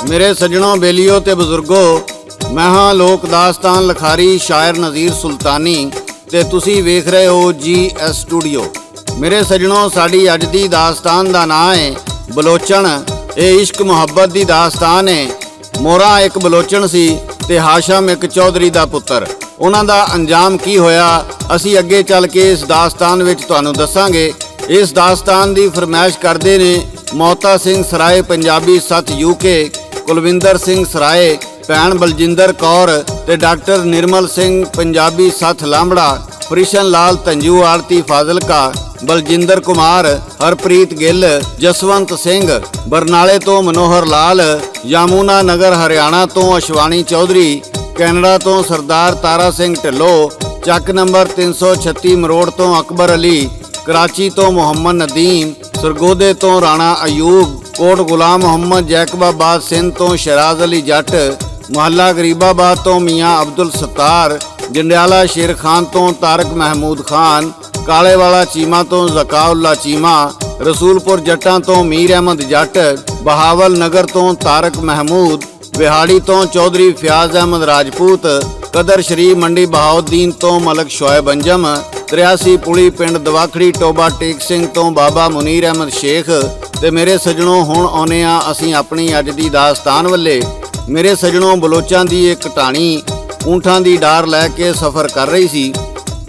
मेरे सज्जनों, बेलियो ते बुजुर्गो, मैं हाँ लोक दास्तान लिखारी शायर नज़ीर सुल्तानी ते तुसी वेख रहे हो GS स्टूडियो। मेरे सज्जनों, साड़ी अज दी दास्तान दा नाम है बलोचन। ये इश्क मुहब्बत दी दास्तान है। मोरा एक बलोचन सी ते हाशम एक चौधरी दा पुत्तर। उन्हां दा अंजाम की होया असी अगे चल के इस दास्तान विच तुहानूं दसांगे। इस दास्तान दी फरमाइश करदे ने मोहता सिंह सराय पंजाबी 7 UK, कुलविंदर सिंह सराय, भैन बलजिंदर कौर ते डॉक्टर निर्मल सिंह पंजाबी 7 लांबड़ा, कृष्ण लाल तंजू आड़ती फाजिलका, बलजिंदर कुमार, हरप्रीत गिल, जसवंत सिंह बरनाले तो मनोहर लाल, यमुना नगर हरियाणा तो अशवानी चौधरी, कैनेडा तो सरदार तारा सिंह ढिल्लो, चक नंबर 336 मरोड़ तो अकबर अली, कराची तो मोहम्मद नदीम, सरगोदे तो राणा अयूब, कोट गुलाम मोहम्मद जैकबाबाद सिंध तो शराज अली जट, मोहल्ला गरीबाबाद तो मियाँ अब्दुल सत्तार, जंडियाला शेर खान तो तारक महमूद खान, कालेवाला चीमा तो जकाउल्ला चीमा, रसूलपुर जट्टा तो मीर अहमद जट, बहावल नगर तो तारक महमूद, विहाड़ी तो चौधरी फयाज अहमद राजपूत, कदर शरीफ मंडी बहाउद्दीन तो मलक शोएब अंजम, 83 पुली पिंड दवाखड़ी टोबा टेक सिंह तो बाबा मुनीर अहमद शेख। ते मेरे सज्जनों, हुण आउने आ असीं अपनी अज दी दास्तान वल्ले। मेरे सज्जनों, बलोचां दी एक ढाणी ऊंठां दी डार लैके सफ़र कर रही सी।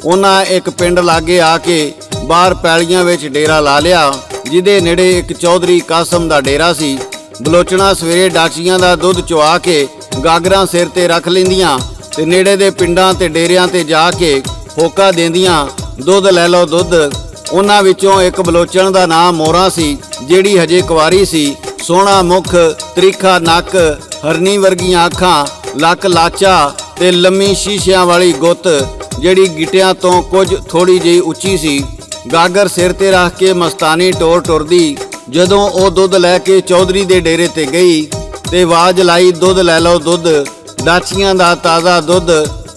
उन्हां एक पिंड लागे आके बाहर पैलियां विच डेरा ला लिया, जिहदे नेड़े एक चौधरी कासम दा डेरा सी। बलोचना सवेरे डाचियां दा दुੱਧ चुआ के गागरां सिर ते रख लैंदियां ते नेड़े दे पिंडां ते डेरियां ते जा के होका देंदियां, दुੱਧ लै लो दुੱਧ। उन्हां विचों एक बलोचन दा नाम मोरा सी, ਜਿਹੜੀ हजे कुवारी सी। सोहना मुख, त्रिखा नक, हरनी वर्गियां अखां, लक लाचा ते लम्मी शीशियां वाली गुੱਤ, ਜਿਹੜੀ ਗਿੱਟਿਆਂ ਤੋਂ ਕੁਝ ਥੋੜੀ ਜਿਹੀ ਉੱਚੀ ਸੀ। ਗਾਗਰ ਸਿਰ ਤੇ ਰੱਖ ਕੇ ਮਸਤਾਨੀ ਟੋਰ ਟੁਰਦੀ ਜਦੋਂ ਉਹ ਦੁੱਧ ਲੈ ਕੇ ਚੌਧਰੀ ਦੇ ਡੇਰੇ ਤੇ ਗਈ ਤੇ ਆਵਾਜ਼ ਲਾਈ, ਦੁੱਧ ਲੈ ਲਓ ਦੁੱਧ, ਡਾਚੀਆਂ ਦਾ ਤਾਜ਼ਾ ਦੁੱਧ।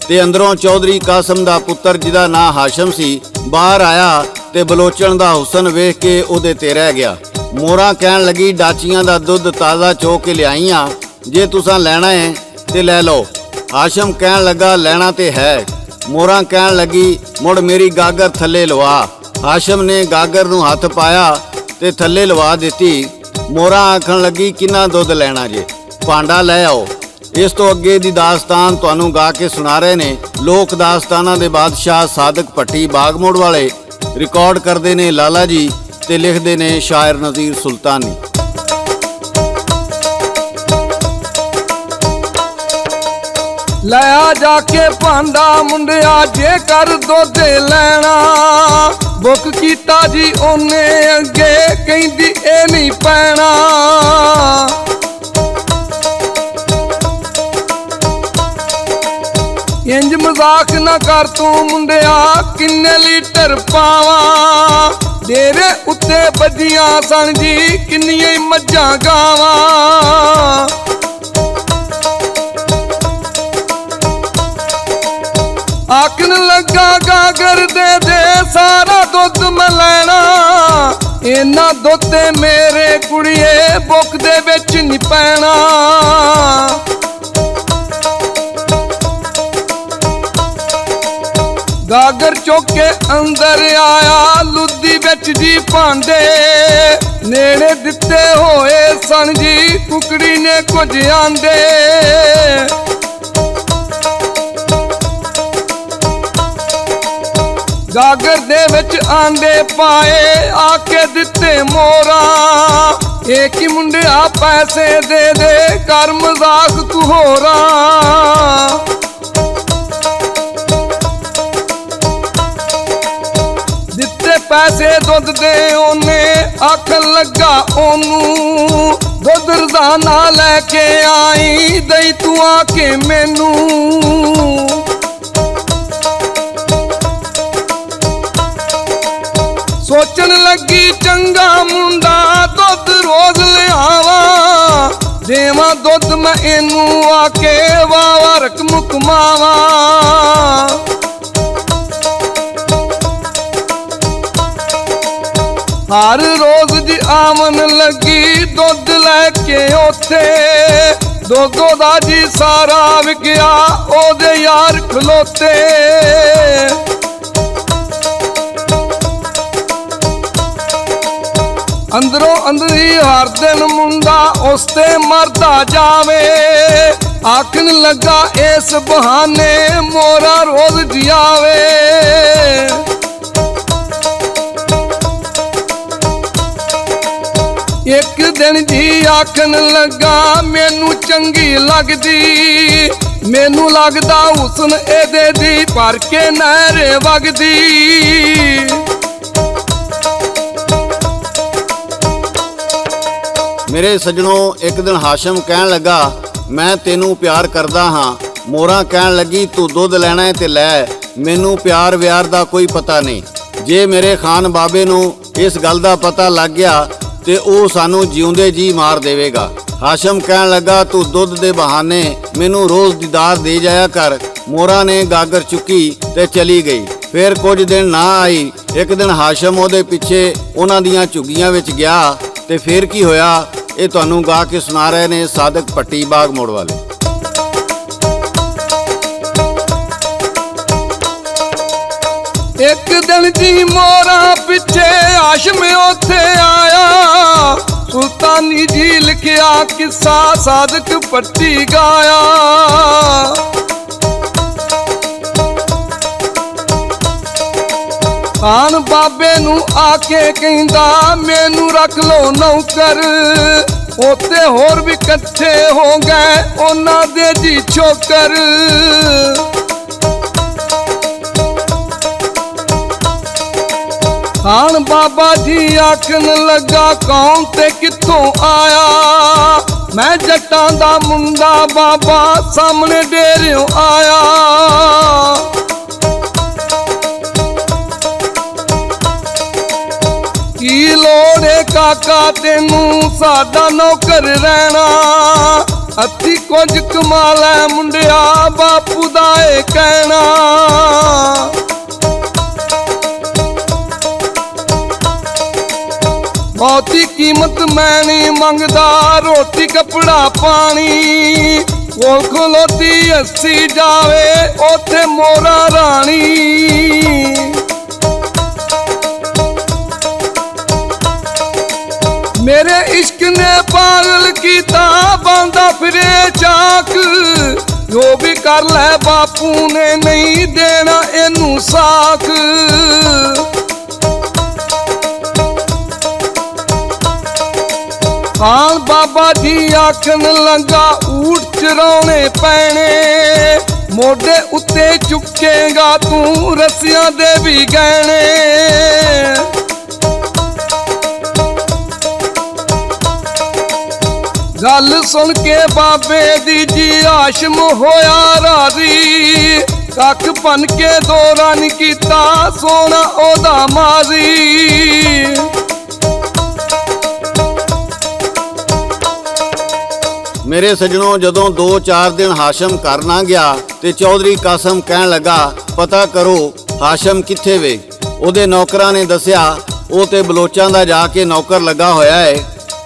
ਤੇ ਅੰਦਰੋਂ ਚੌਧਰੀ ਕਾਸਮ ਦਾ ਪੁੱਤਰ, ਜਿਹਦਾ ਨਾਂ ਹਾਸ਼ਮ ਸੀ, ਬਾਹਰ ਆਇਆ ਤੇ ਬਲੋਚਣ ਦਾ ਹੁਸਨ ਵੇਖ ਕੇ ਉਹਦੇ ਤੇ ਰਹਿ ਗਿਆ। ਮੋਰਾ ਕਹਿਣ ਲੱਗੀ, ਡਾਚੀਆਂ ਦਾ ਦੁੱਧ ਤਾਜ਼ਾ ਚੋ ਕੇ ਲਿਆਈਆਂ, ਜੇ ਤੁਸਾਂ ਲੈਣਾ ਹੈ ਤੇ ਲੈ ਲਓ। ਹਾਸ਼ਮ ਕਹਿਣ ਲੱਗਾ, ਲੈਣਾ ਤੇ ਹੈ। ਮੋਰਾ ਕਹਿਣ ਲੱਗੀ, ਮੁੜ ਮੇਰੀ ਗਾਗਰ ਥੱਲੇ ਲਵਾ। ਹਾਸ਼ਮ ਨੇ ਗਾਗਰ ਨੂੰ ਹੱਥ ਪਾਇਆ ਤੇ ਥੱਲੇ ਲਵਾ ਦਿੱਤੀ। ਮੋਰਾ ਆਖਣ ਲੱਗੀ, ਕਿੰਨਾ ਦੁੱਧ ਲੈਣਾ ਜੇ, ਭਾਂਡਾ ਲੈ ਆਓ। ਇਸ ਤੋਂ ਅੱਗੇ ਦੀ ਦਾਸਤਾਨ ਤੁਹਾਨੂੰ ਗਾ ਕੇ ਸੁਣਾ ਰਹੇ ਨੇ ਲੋਕ ਦਾਸਤਾਨਾਂ ਦੇ ਬਾਦਸ਼ਾਹ ਸਾਦਕ ਭੱਟੀ ਬਾਗਮੋੜ ਵਾਲੇ। ਰਿਕਾਰਡ ਕਰਦੇ ਨੇ ਲਾਲਾ ਜੀ ਤੇ ਲਿਖਦੇ ਨੇ ਸ਼ਾਇਰ ਨਜ਼ੀਰ ਸੁਲਤਾਨੀ। ਲਿਆ ਜਾ ਕੇ ਭਾਂਡਾ ਮੁੰਡਿਆ, ਜੇ ਕਰ ਦੁੱਧ ਲੈਣਾ। ਬੁੱਕ ਕੀਤਾ ਜੀ ਉਹਨੇ ਅੱਗੇ, ਕਹਿੰਦੀ ਇਹ ਨਹੀਂ ਪੈਣਾ। ਇੰਜ ਮਜ਼ਾਕ ਨਾ ਕਰ ਤੂੰ ਮੁੰਡਿਆ, ਕਿੰਨੇ ਲੀਟਰ ਪਾਵਾਂ। ਡੇਰੇ ਉੱਤੇ ਬੱਜੀਆਂ ਸਨ ਜੀ ਕਿੰਨੀਆਂ ਹੀ ਮੱਝਾਂ ਗਾਵਾਂ। ਆਖਣ ਲੱਗਾ ਗਾਗਰ ਦੇ ਸਾਰਾ ਦੁੱਧ ਮੈਂ ਲੈਣਾ। ਇਹਨਾਂ ਦੁੱਧ ਤੇ ਮੇਰੇ ਕੁੜੀਏ ਬੁੱਕ ਦੇ ਵਿੱਚ ਨਹੀਂ ਪੈਣਾ। ਗਾਗਰ ਚੁੱਕ ਕੇ ਅੰਦਰ ਆਇਆ, ਲੁੱਦੀ ਵਿੱਚ ਜੀ ਭਾਂਡੇ ਨੇੜੇ ਦਿੱਤੇ ਹੋਏ ਸਨ ਜੀ, ਕੁਕੜੀ ਨੇ ਕੁਝ ਆਂਡੇ। ਗਾਗਰ ਦੇ ਵਿੱਚ ਆਂਡੇ ਪਾਏ, ਆ ਕੇ ਦਿੱਤੇ ਮੋਰਾ। ਇਹ ਕੀ ਮੁੰਡਿਆ ਪੈਸੇ ਦੇ ਕਰ ਮਜ਼ਾਕ ਤੂੰ ਹੋਰਾ। ਦਿੱਤੇ ਪੈਸੇ ਦੁੱਧ ਦੇ ਉਹਨੇ, ਆਖਣ ਲੱਗਾ ਉਹਨੂੰ, ਦੁੱਧ ਰਜ਼ਾਨਾ ਲੈ ਕੇ ਆਈ, ਦਈ ਤੂੰ ਆ ਕੇ ਮੈਨੂੰ। ਸੋਚਣ ਲੱਗੀ ਚੰਗਾ ਮੁੰਡਾ, ਦੁੱਧ ਰੋਜ਼ ਲਿਆਵਾਂ। ਦੇਵਾਂ ਦੁੱਧ ਮੈਂ ਇਹਨੂੰ ਆ ਕੇ, ਵਾਵਾ ਰਕਮ ਕਮਾਵਾਂ। ਹਰ ਰੋਜ਼ ਦੀ ਆਮਨ ਲੱਗੀ ਦੁੱਧ ਲੈ ਕੇ ਉੱਥੇ ਦੁੱਧੋ ਦਾ ਜੀ ਸਾਰਾ ਵਿਕਿਆ ਉਹਦੇ ਯਾਰ ਖਲੋਤੇ। ਅੰਦਰੋਂ ਅੰਦਰੀ ਹਰ ਦਿਨ ਮੁੰਡਾ ਉਸ ਤੇ ਮਰਦਾ ਜਾਵੇ, ਆਖਣ ਲੱਗਾ ਇਸ ਬਹਾਨੇ ਮੋਰਾ ਰੋਜ਼ ਜਿਆਵੇ। ਇੱਕ ਦਿਨ ਜੀ ਆਖਣ ਲੱਗਾ ਮੈਨੂੰ ਚੰਗੀ ਲੱਗਦੀ, ਮੈਨੂੰ ਲੱਗਦਾ ਹੁਸਨ ਇਹਦੇ ਦੀ ਭਰ ਕੇ ਨਹਿਰ ਵਗਦੀ। ਮੇਰੇ ਸੱਜਣੋ, ਇੱਕ ਦਿਨ ਹਾਸ਼ਮ ਕਹਿਣ ਲੱਗਾ ਮੈਂ ਤੈਨੂੰ ਪਿਆਰ ਕਰਦਾ ਹਾਂ। ਮੋਰਾ ਕਹਿਣ ਲੱਗੀ ਤੂੰ ਦੁੱਧ ਲੈਣਾ ਹੈ ਤੇ ਲੈ, ਮੈਨੂੰ ਪਿਆਰ ਵਿਆਰ ਦਾ ਕੋਈ ਪਤਾ ਨਹੀਂ। ਜੇ ਮੇਰੇ ਖਾਨ ਬਾਬੇ ਨੂੰ ਇਸ ਗੱਲ ਦਾ ਪਤਾ ਲੱਗ ਗਿਆ ਤੇ ਉਹ ਸਾਨੂੰ ਜਿਉਂਦੇ ਜੀ ਮਾਰ ਦੇਵੇਗਾ। ਹਾਸ਼ਮ ਕਹਿਣ ਲੱਗਾ ਤੂੰ ਦੁੱਧ ਦੇ ਬਹਾਨੇ ਮੈਨੂੰ ਰੋਜ਼ ਦੀਦਾਰ ਦੇ ਜਾਇਆ ਕਰ। ਮੋਰਾ ਨੇ ਗਾਗਰ ਚੁੱਕੀ ਤੇ ਚਲੀ ਗਈ। ਫਿਰ ਕੁਝ ਦਿਨ ਨਾ ਆਈ। ਇੱਕ ਦਿਨ ਹਾਸ਼ਮ ਉਹਦੇ ਪਿੱਛੇ ਉਹਨਾਂ ਦੀਆਂ ਝੁੱਗੀਆਂ ਵਿੱਚ ਗਿਆ ਤੇ ਫਿਰ ਕੀ ਹੋਇਆ ਇਹ ਤੁਹਾਨੂੰ ਗਾ ਕੇ ਸੁਣਾ ਰਹੇ ਨੇ ਸਾਦਕ ਪੱਟੀ ਬਾਗ ਮੋੜ ਵਾਲੇ। ਇੱਕ ਦਿਨ ਜੀ ਮੋਰਾ ਪਿੱਛੇ ਹਾਸ਼ਮ ਉੱਥੇ ਆਇਆ, ਸੁਲਤਾਨੀ ਜੀ ਲਿਖਿਆ ਕਿੱਸਾ ਸਾਦਕ ਪੱਟੀ ਗਾਇਆ। ਖਾਨ ਬਾਬੇ ਨੂੰ ਆ ਕੇ ਕਹਿੰਦਾ ਮੈਨੂੰ ਰੱਖ ਲੋ ਨੌਕਰ, ਉੱਥੇ ਹੋਰ ਵੀ ਇਕੱਠੇ ਹੋ ਗਏ ਉਹਨਾਂ ਦੇ ਜੀ ਛੋਕਰ। ਖਾਨ ਬਾਬਾ ਜੀ ਆਖਣ ਲੱਗਾ ਕੌਣ ਤੇ ਕਿੱਥੋਂ ਆਇਆ, ਮੈਂ ਜੱਟਾਂ ਦਾ ਮੁੰਡਾ ਬਾਬਾ ਸਾਹਮਣੇ ਡੇਰਿਓਂ ਆਇਆ। ਕੀ ਲੋੜ ਏ ਕਾਕਾ ਤੈਨੂੰ ਸਾਡਾ ਨੌਕਰ ਰਹਿਣਾ, ਹੱਥੀ ਕੁਝ ਕਮਾ ਲੈ ਮੁੰਡਿਆ ਬਾਪੂ ਦਾ ਏ ਕਹਿਣਾ। ਬਹੁਤੀ ਕੀਮਤ ਮੈਂ ਨਹੀਂ ਮੰਗਦਾ, ਰੋਟੀ ਕੱਪੜਾ ਪਾਣੀ, ਕੋਲ ਖਲੋਤੀ ਹੱਸੀ ਜਾਵੇ ਉੱਥੇ ਮੋਰਾ ਰਾਣੀ। ਮੇਰੇ ਇਸ਼ਕ ਨੇ ਪਾਗਲ ਕੀਤਾ ਬਾਂਦਾ ਫਿਰੇ ਚਾਕ, ਜੋ ਵੀ ਕਰ ਲੈ ਬਾਪੂ ਨੇ ਨਹੀਂ ਦੇਣਾ ਇਹਨੂੰ ਸਾਕ। ਖਾਨ ਬਾਬਾ ਜੀ ਆਖਣ ਲੱਗਾ ਊਠ ਚਰਾਉਣੇ ਪੈਣੇ, ਮੋਢੇ ਉੱਤੇ ਚੁੱਕੇਗਾ ਤੂੰ ਰੱਸਿਆਂ ਦੇ ਵੀ ਗਹਿਣੇ। ਗੱਲ ਸੁਣ ਕੇ ਬਾਬੇ ਦੀ ਜੀ ਹਾਸ਼ਮ ਹੋਇਆ ਰਾਜ਼ੀ, ਕੱਖ ਭੰਨ ਕੇ ਦੋਰਾ ਨੀ ਕੀਤਾ ਸੋਹਣਾ ਉਹਦਾ ਮਾਜ਼ੀ। ਮੇਰੇ ਸੱਜਣੋ, ਜਦੋਂ 2-4 ਦਿਨ ਹਾਸ਼ਮ ਘਰ ਨਾ ਗਿਆ ਤੇ ਚੌਧਰੀ ਕਾਸਮ ਕਹਿਣ ਲੱਗਾ ਪਤਾ ਕਰੋ ਹਾਸ਼ਮ ਕਿੱਥੇ ਵੇ। ਉਹਦੇ ਨੌਕਰਾਂ ਨੇ ਦੱਸਿਆ ਉਹ ਤੇ ਬਲੋਚਾਂ ਦਾ ਜਾ ਕੇ ਨੌਕਰ ਲੱਗਾ ਹੋਇਆ ਹੈ।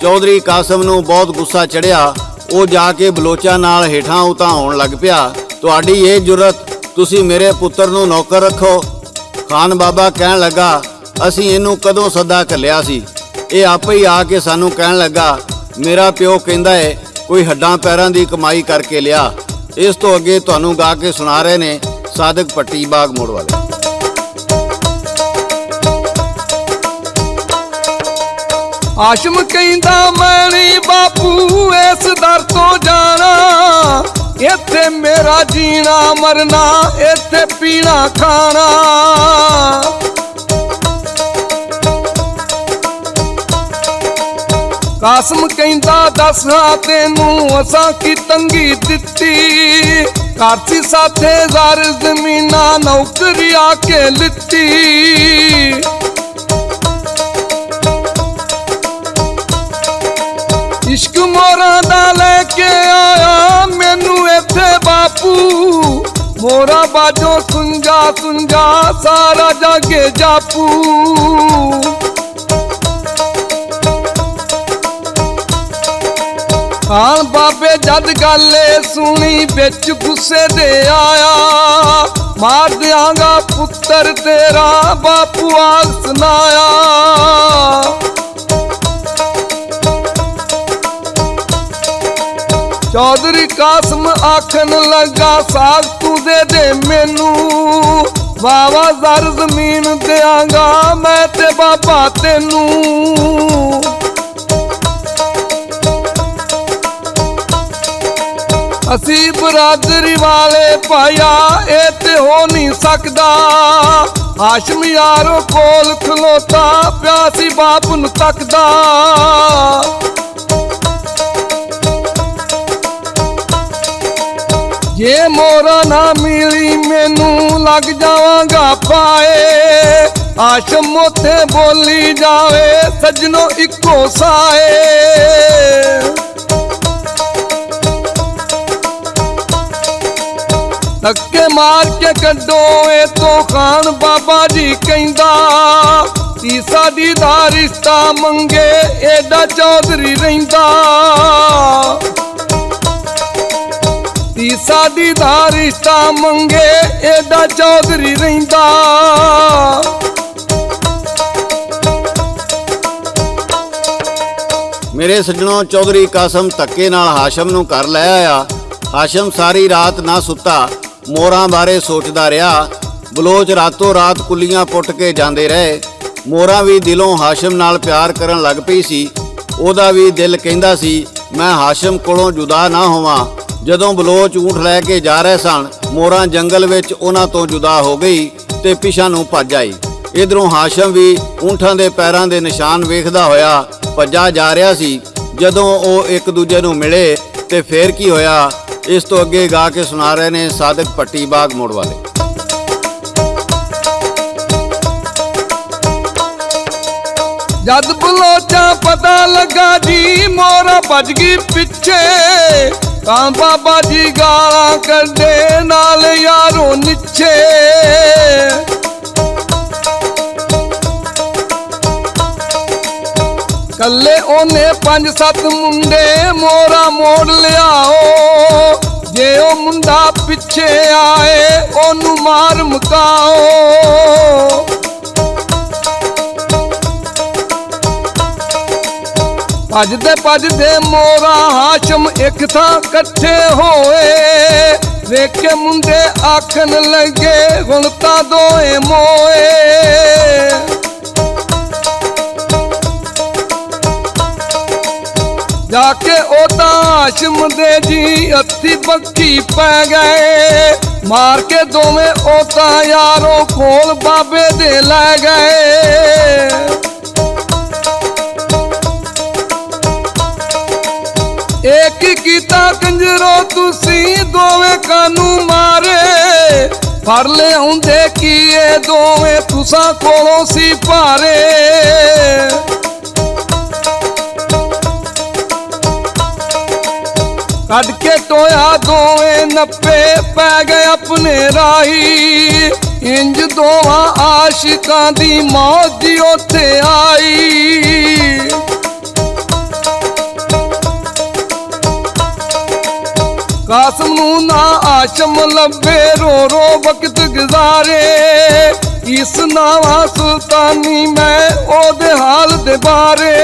ਚੌਧਰੀ ਕਾਸਮ ਨੂੰ ਬਹੁਤ ਗੁੱਸਾ ਚੜਿਆ। ਉਹ ਜਾ ਕੇ ਬਲੋਚਾਂ ਨਾਲ ਹੇਠਾਂ ਉਤਾਂ ਹੋਣ ਲੱਗ ਪਿਆ। ਤੁਹਾਡੀ ਇਹ ਜੁਰਤ, ਤੁਸੀਂ ਮੇਰੇ ਪੁੱਤਰ ਨੂੰ ਨੌਕਰ ਰੱਖੋ। ਖਾਨ ਬਾਬਾ ਕਹਿਣ ਲੱਗਾ ਅਸੀਂ ਇਹਨੂੰ ਕਦੋਂ ਸੱਦਾ ਘੱਲਿਆ ਸੀ, ਇਹ ਆਪੇ ਹੀ ਆ ਕੇ ਸਾਨੂੰ ਕਹਿਣ ਲੱਗਾ ਮੇਰਾ ਪਿਓ ਕਹਿੰਦਾ ਹੈ ਕੋਈ ਹੱਡਾਂ ਪੈਰਾਂ ਦੀ ਕਮਾਈ ਕਰਕੇ ਲਿਆ। ਇਸ ਤੋਂ ਅੱਗੇ ਤੁਹਾਨੂੰ ਗਾ ਕੇ ਸੁਣਾ ਰਹੇ ਨੇ ਸਾਦਕ ਪੱਟੀ ਬਾਗ ਮੋੜ ਵਾਲੇ। ਹਾਸ਼ਮ ਕਹਿੰਦਾ ਮੈਂ ਨਹੀਂ ਬਾਪੂ ਇਸ ਦਰ ਤੋਂ ਜਾਣਾ, ਇੱਥੇ ਮੇਰਾ ਜੀਣਾ ਮਰਨਾ ਇੱਥੇ ਪੀਣਾ ਖਾਣਾ। ਕਾਸਮ ਕਹਿੰਦਾ ਦੱਸ ਹਾਂ ਤੈਨੂੰ ਅਸਾਂ ਕੀ ਤੰਗੀ ਦਿੱਤੀ, ਘਰ ਸੀ ਸਾਥੇ ਜ਼ਰ ਜ਼ਮੀਨਾਂ ਨੌਕਰੀ ਆ ਕੇ ਲਿੱਤੀ। ਇਸ਼ਕ ਮੋਰਾਂ ਦਾ ਲੈ ਕੇ ਆਇਆ ਮੈਨੂੰ ਇੱਥੇ ਬਾਪੂ, ਮੋਰਾ ਬਾਜੋਂ ਸੁੰਝਾ ਸੁੰਝਾ ਸਾਰਾ ਜਾਗੇ ਜਾਪੂ। ਬਾਬੇ ਜਦ ਗੱਲ ਸੁਣੀ ਵਿੱਚ ਗੁੱਸੇ ਦੇ ਆਇਆ, ਮਾਰ ਦਿਆਂਗਾ ਪੁੱਤਰ ਤੇਰਾ ਬਾਪੂ ਆਖ ਸੁਨਾਇਆ। ਚੌਧਰੀ ਕਾਸਮ ਆਖਣ ਲੱਗਾ ਸਾਗ ਤੂੰ ਦੇ ਦੇ ਮੈਨੂੰ, ਵਾਵਾ ਜ਼ਰ ਜ਼ਮੀਨ ਦਿਆਂਗਾ ਮੈਂ ਤੇ ਬਾਬਾ ਤੈਨੂੰ। ਅਸੀਂ ਬਰਾਦਰੀ ਵਾਲੇ ਭਾਇਆ ਇਹ ਤੇ ਹੋ ਨਹੀਂ ਸਕਦਾ, ਹਾਸ਼ਮ ਯਾਰੋ ਕੋਲ ਖਲੋਤਾ ਪਿਆ ਸੀ ਬਾਪ ਨੂੰ ਤੱਕਦਾ। ਜੇ ਮੋਰਾ ਨਾ ਮਿਲੀ ਮੈਨੂੰ ਲੱਗ ਜਾਵਾਂਗਾ ਪਾਏ, ਹਾਸ਼ਮ ਉੱਥੇ ਬੋਲੀ ਜਾਵੇ ਸੱਜਣੋ ਇੱਕੋ ਸਾਏ। ਧੱਕੇ ਮਾਰ ਕੇ ਕੱਢੋ ਇਹ ਤੋਂ ਖਾਨ ਬਾਬਾ ਜੀ ਕਹਿੰਦਾ, ਤੀਸਾ ਦੀ ਦਾ ਰਿਸ਼ਤਾ ਮੰਗੇ ਏਡਾ ਚੌਧਰੀ ਰਹਿੰਦਾ। ਤੀਸਾ ਦੀ ਦਾ ਰਿਸ਼ਤਾ ਮੰਗੇ ਏਡਾ ਚੌਧਰੀ ਰਹਿੰਦਾ। ਮੇਰੇ ਸੱਜਣੋ, ਚੌਧਰੀ ਕਾਸਮ ਧੱਕੇ ਨਾਲ ਹਾਸ਼ਮ ਨੂੰ ਘਰ ਲੈ ਆਇਆ। ਹਾਸ਼ਮ ਸਾਰੀ ਰਾਤ ਨਾ ਸੁੱਤਾ, ਮੋਰਾਂ ਬਾਰੇ ਸੋਚਦਾ ਰਿਹਾ। ਬਲੋਚ ਰਾਤੋਂ ਰਾਤ ਕੁੱਲੀਆਂ ਪੁੱਟ ਕੇ ਜਾਂਦੇ ਰਹੇ। ਮੋਰਾਂ ਵੀ ਦਿਲੋਂ ਹਾਸ਼ਮ ਨਾਲ ਪਿਆਰ ਕਰਨ ਲੱਗ ਪਈ ਸੀ। ਉਹਦਾ ਵੀ ਦਿਲ ਕਹਿੰਦਾ ਸੀ ਮੈਂ ਹਾਸ਼ਮ ਕੋਲੋਂ ਜੁਦਾ ਨਾ ਹੋਵਾਂ। ਜਦੋਂ ਬਲੋਚ ਊਂਠ ਲੈ ਕੇ ਜਾ ਰਹੇ ਸਨ, ਮੋਰਾਂ ਜੰਗਲ ਵਿੱਚ ਉਹਨਾਂ ਤੋਂ ਜੁਦਾ ਹੋ ਗਈ ਤੇ ਪਿਛਾਂ ਨੂੰ ਭੱਜ ਆਈ। ਇਧਰੋਂ ਹਾਸ਼ਮ ਵੀ ਊਂਠਾਂ ਦੇ ਪੈਰਾਂ ਦੇ ਨਿਸ਼ਾਨ ਵੇਖਦਾ ਹੋਇਆ ਭੱਜਾ ਜਾ ਰਿਹਾ ਸੀ। ਜਦੋਂ ਉਹ ਇੱਕ ਦੂਜੇ ਨੂੰ ਮਿਲੇ ਤੇ ਫੇਰ ਕੀ ਹੋਇਆ, ਇਸ ਤੋਂ ਅੱਗੇ ਗਾ ਕੇ ਸੁਣਾ ਰਹੇ ਨੇ ਸਾਦਕ ਪੱਟੀ ਬਾਗ ਮੋੜ ਵਾਲੇ। ਜਦ ਬਲੋਚਾਂ ਪਤਾ ਲੱਗਾ ਜੀ ਮੋਰਾ ਭੱਜ ਗਈ ਪਿੱਛੇ, ਤਾਂ ਬਾਬਾ ਜੀ ਗਾਲਾਂ ਕੱਢੇ ਨਾਲ ਯਾਰੋ ਨਿੱਛੇ। ਕੱਲੇ ਉਹਨੇ 5-7 ਮੁੰਡੇ ਮੋਰਾ ਮੋੜ ਲਿਆਓ, ਜੇ ਉਹ ਮੁੰਡਾ ਪਿੱਛੇ ਆਏ ਉਹਨੂੰ ਮਾਰ ਮੁਕਾਓ। ਭੱਜਦੇ ਭੱਜਦੇ ਮੋਰਾ ਹਾਸ਼ਮ ਇੱਕ ਥਾਂ ਇਕੱਠੇ ਹੋਏ, ਵੇਖ ਕੇ ਮੁੰਡੇ ਆਖਣ ਲੱਗੇ ਹੁਣ ਤਾਂ ਦੋਏ ਮੋਏ। ਜਾ ਕੇ ਉਹ ਤਾਂ ਹਾਸ਼ਮ ਦੇ ਜੀ ਹੱਥੀ ਬੱਕੀ ਪੈ ਗਏ, ਮਾਰ ਕੇ ਦੋਵੇਂ ਉਹ ਤਾਂ ਯਾਰੋ ਕੋਲ ਬਾਬੇ ਦੇ ਲੈ ਗਏ। ਇੱਕ ਕੀਤਾ ਕੰਜਰੋ ਤੁਸੀਂ ਦੋਵੇਂ ਕਾਨੂੰ ਮਾਰੇ, ਫੜ ਲਿਆਉਂਦੇ ਕੀ ਇਹ ਦੋਵੇਂ ਤੁਸਾਂ ਕੋਲੋਂ ਸੀ ਭਾਰੇ। ਕੱਢ ਕੇ ਟੋਇਆ ਦੋਵੇਂ ਨੱਪੇ ਪੈ ਗਏ ਆਪਣੇ ਰਾਹੀ, ਇੰਜ ਦੋਵਾਂ ਆਸ਼ਿਕਾਂ ਦੀ ਮੌਤ ਜੀ ਉੱਥੇ ਆਈ। ਕਾਸਮ ਨੂੰ ਨਾ ਹਾਸ਼ਮ ਲੱਭੇ ਰੋ ਰੋ ਵਕਤ ਗੁਜ਼ਾਰੇ, ਇਸ ਨਾਵਾ ਸੁਲਤਾਨੀ ਮੈਂ ਉਹਦੇ ਹਾਲ ਦੇ ਬਾਰੇ।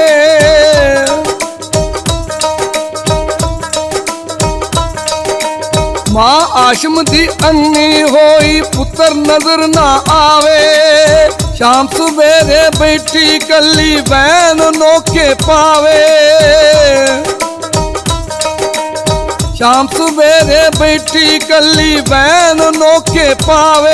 ਮਾਂ ਹਾਸ਼ਮ ਦੀ ਅੰਨੀ ਹੋਈ ਪੁੱਤਰ ਨਜ਼ਰ ਨਾ ਆਵੇ, ਸ਼ਾਮ ਸਵੇਰੇ ਬੈਠੀ ਕੱਲੀ ਬੈਨ ਨੋਕੇ ਪਾਵੇ। ਸ਼ਾਮ ਸਵੇਰੇ ਬੈਠੀ ਕੱਲੀ ਬੈਨ ਨੋਕੇ ਪਾਵੇ।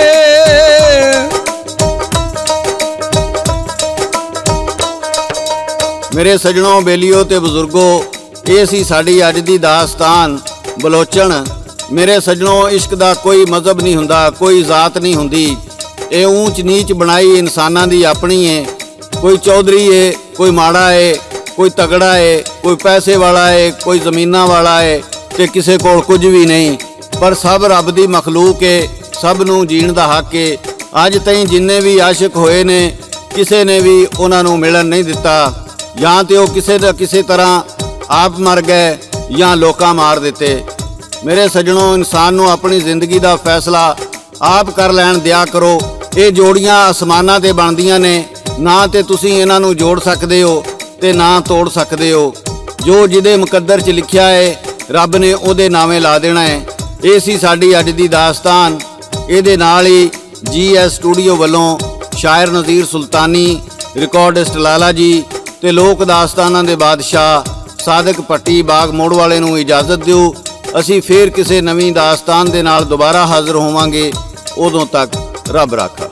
ਮੇਰੇ ਸੱਜਣੋ, ਬੇਲੀਓ ਤੇ ਬਜ਼ੁਰਗੋ, ਇਹ ਸੀ ਸਾਡੀ ਅੱਜ ਦੀ ਦਾਸਤਾਨ ਬਲੋਚਣ। ਮੇਰੇ ਸੱਜਣੋ, ਇਸ਼ਕ ਦਾ ਕੋਈ ਮਜ਼ਹਬ ਨਹੀਂ ਹੁੰਦਾ, ਕੋਈ ਜ਼ਾਤ ਨਹੀਂ ਹੁੰਦੀ। ਇਹ ਊਂਚ ਨੀਚ ਬਣਾਈ ਇਨਸਾਨਾਂ ਦੀ ਆਪਣੀ ਏ। ਕੋਈ ਚੌਧਰੀ ਏ, ਕੋਈ ਮਾੜਾ ਏ, ਕੋਈ ਤਗੜਾ ਏ, ਕੋਈ ਪੈਸੇ ਵਾਲਾ ਏ, ਕੋਈ ਜ਼ਮੀਨਾਂ ਵਾਲਾ ਏ ਤੇ ਕਿਸੇ ਕੋਲ ਕੁਝ ਵੀ ਨਹੀਂ। ਪਰ ਸਭ ਰੱਬ ਦੀ ਮਖਲੂਕ ਏ, ਸਭ ਨੂੰ ਜੀਣ ਦਾ ਹੱਕ ਏ। ਅੱਜ ਤਾਈਂ ਜਿੰਨੇ ਵੀ ਆਸ਼ਿਕ ਹੋਏ ਨੇ, ਕਿਸੇ ਨੇ ਵੀ ਉਹਨਾਂ ਨੂੰ ਮਿਲਣ ਨਹੀਂ ਦਿੱਤਾ। ਜਾਂ ਤੇ ਉਹ ਕਿਸੇ ਦਾ ਕਿਸੇ ਤਰ੍ਹਾਂ ਆਪ ਮਰ ਗਏ, ਜਾਂ ਲੋਕਾਂ ਮਾਰ ਦਿੱਤੇ। ਮੇਰੇ ਸੱਜਣੋ, ਇਨਸਾਨ ਨੂੰ ਆਪਣੀ ਜ਼ਿੰਦਗੀ ਦਾ ਫੈਸਲਾ ਆਪ ਕਰ ਲੈਣ ਦਿਆ ਕਰੋ। ਇਹ ਜੋੜੀਆਂ ਅਸਮਾਨਾਂ ਤੇ ਬਣਦੀਆਂ ਨੇ, ਨਾ ਤੇ ਤੁਸੀਂ ਇਹਨਾਂ ਨੂੰ ਜੋੜ ਸਕਦੇ ਹੋ ਤੇ ਨਾ ਤੋੜ ਸਕਦੇ ਹੋ। ਜੋ ਜਿਹਦੇ ਮੁਕੱਦਰ 'ਚ ਲਿਖਿਆ ਹੈ ਰੱਬ ਨੇ ਉਹਦੇ ਨਾਵੇਂ ਲਾ ਦੇਣਾ ਹੈ। ਇਹ ਸੀ ਸਾਡੀ ਅੱਜ ਦੀ ਦਾਸਤਾਨ। ਇਹਦੇ ਨਾਲ ਹੀ GS ਸਟੂਡੀਓ ਵੱਲੋਂ ਸ਼ਾਇਰ ਨਜ਼ੀਰ ਸੁਲਤਾਨੀ, ਰਿਕਾਰਡਿਸਟ ਲਾਲਾ ਜੀ ਤੇ ਲੋਕ ਦਾਸਤਾਨਾਂ ਦੇ ਬਾਦਸ਼ਾਹ ਸਾਦਕ ਭੱਟੀ ਬਾਗ ਮੋੜ ਵਾਲੇ ਨੂੰ ਇਜਾਜ਼ਤ ਦਿਓ। ਅਸੀਂ ਫੇਰ ਕਿਸੇ ਨਵੀਂ ਦਾਸਤਾਨ ਦੇ ਨਾਲ ਦੁਬਾਰਾ ਹਾਜ਼ਰ ਹੋਵਾਂਗੇ। ਉਦੋਂ ਤੱਕ ਰੱਬ ਰਾਖਾ,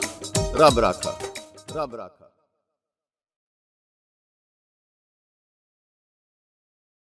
ਰੱਬ ਰਾਖਾ, ਰੱਬ ਰਾਖਾ।